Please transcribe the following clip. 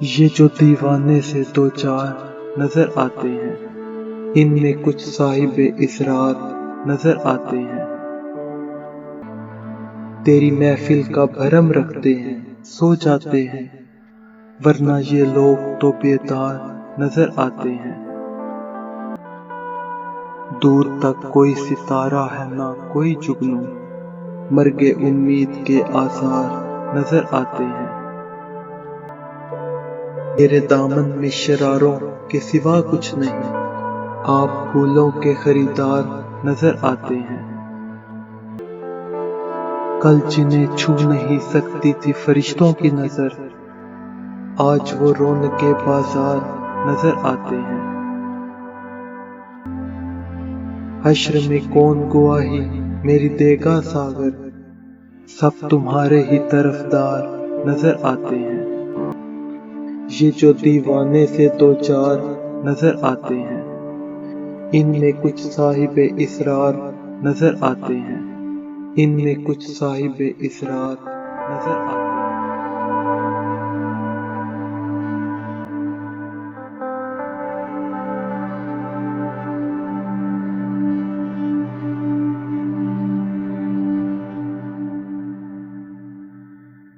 ये जो दीवाने से दो चार नजर आते हैं, इनमें कुछ साहिबे इसरार नजर आते हैं। तेरी महफिल का भरम रखते हैं, सो जाते हैं, वरना ये लोग तो बेदार नजर आते हैं। दूर तक कोई सितारा है ना कोई जुगनू, मर्गे उम्मीद के आसार नजर आते हैं। मेरे दामन में शरारों के सिवा कुछ नहीं, आप फूलों के खरीदार नजर आते हैं। कल जिन्हें छू नहीं सकती थी फरिश्तों की नजर, आज वो रौनके बाजार नजर आते हैं। हश्र में कौन गवाही मेरी देगा सागर, सब तुम्हारे ही तरफदार नजर आते हैं। ये जो दीवाने से दो चार नजर आते हैं, इनमें कुछ साहिबे इसरार नजर आते हैं, इनमें कुछ साहिबे इसरार नजर आते हैं।